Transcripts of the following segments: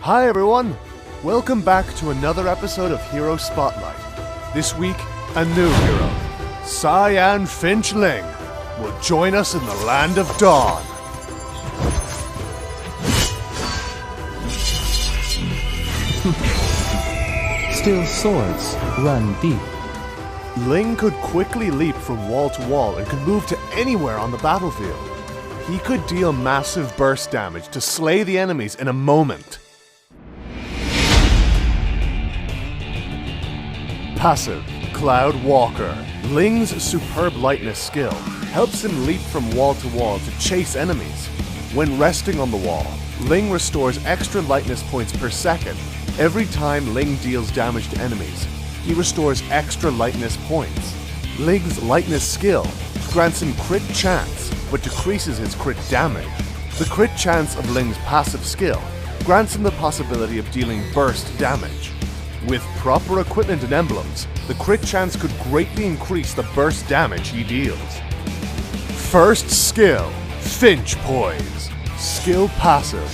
Hi everyone! Welcome back to another episode of Hero Spotlight. This week, a new hero, Cyan Finch Ling, will join us in the Land of Dawn. Still swords run deep. Ling could quickly leap from wall to wall and could move to anywhere on the battlefield. He could deal massive burst damage to slay the enemies in a moment. Passive, Cloud Walker. Ling's superb lightness skill helps him leap from wall to wall to chase enemies. When resting on the wall, Ling restores extra lightness points per second. Every time Ling deals damage to enemies, he restores extra lightness points. Ling's lightness skill grants him crit chance, but decreases his crit damage. The crit chance of Ling's passive skill grants him the possibility of dealing burst damage. With proper equipment and emblems, the crit chance could greatly increase the burst damage he deals. First skill, Finch Poise. Skill passive.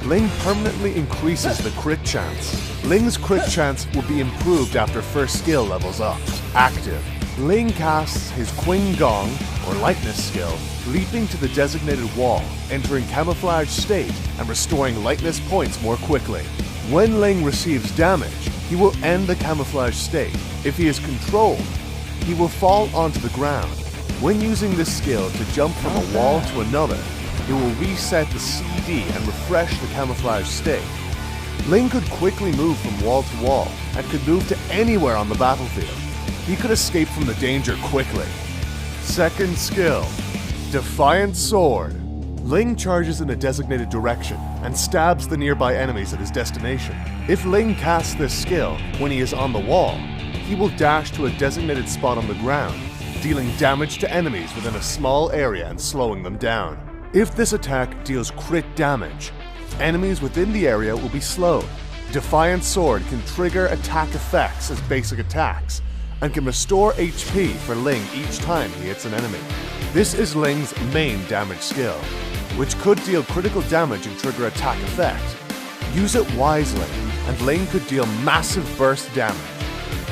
Ling permanently increases the crit chance. Ling's crit chance will be improved after first skill levels up. Active. Ling casts his Qing Gong, or lightness skill, leaping to the designated wall, entering camouflage state and restoring lightness points more quickly. When Ling receives damage, he will end the camouflage state. If he is controlled, he will fall onto the ground. When using this skill to jump from a wall to another, it will reset the CD and refresh the camouflage state. Ling could quickly move from wall to wall and could move to anywhere on the battlefield. He could escape from the danger quickly. Second skill, Defiant Sword. Ling charges in a designated direction and stabs the nearby enemies at his destination. If Ling casts this skill when he is on the wall, he will dash to a designated spot on the ground, dealing damage to enemies within a small area and slowing them down. If this attack deals crit damage, enemies within the area will be slowed. Defiant Sword can trigger attack effects as basic attacks, and can restore HP for Ling each time he hits an enemy. This is Ling's main damage skill, which could deal critical damage and trigger attack effect. Use it wisely, and Ling could deal massive burst damage.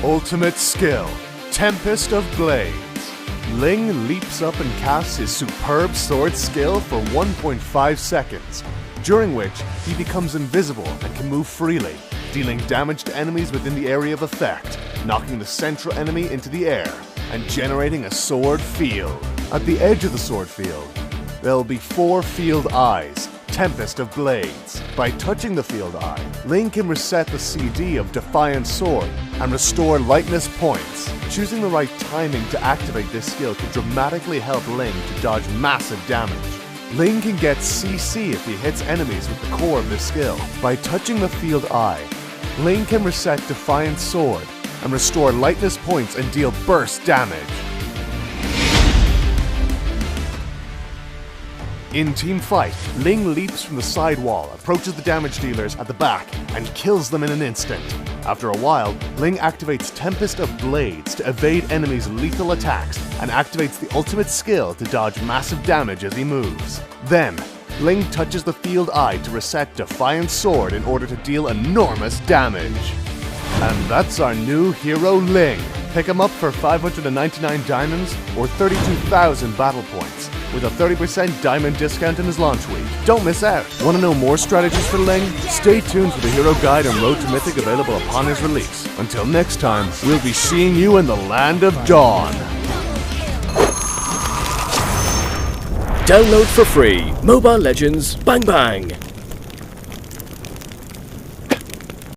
Ultimate skill, Tempest of Blades. Ling leaps up and casts his superb sword skill for 1.5 seconds, during which he becomes invisible and can move freely, dealing damage to enemies within the area of effect, knocking the central enemy into the air, and generating a sword field. At the edge of the sword field, there will be 4 field eyes, Tempest of Blades. By touching the field eye, Ling can reset the CD of Defiant Sword and restore lightness points. Choosing the right timing to activate this skill can dramatically help Ling to dodge massive damage. Ling can get CC if he hits enemies with the core of this skill. By touching the field eye, Ling can reset Defiant Sword and restore lightness points and deal burst damage. In team fight, Ling leaps from the side wall, approaches the damage dealers at the back, and kills them in an instant. After a while, Ling activates Tempest of Blades to evade enemies' lethal attacks and activates the ultimate skill to dodge massive damage as he moves. Then, Ling touches the field eye to reset Defiant Sword in order to deal enormous damage. And that's our new hero Ling. Pick him up for 599 diamonds or 32,000 battle points, with a 30% diamond discount in his launch week. Don't miss out! Want to know more strategies for Ling? Stay tuned for the Hero Guide and Road to Mythic available upon his release. Until next time, we'll be seeing you in the Land of Dawn. Download for free Mobile Legends Bang Bang.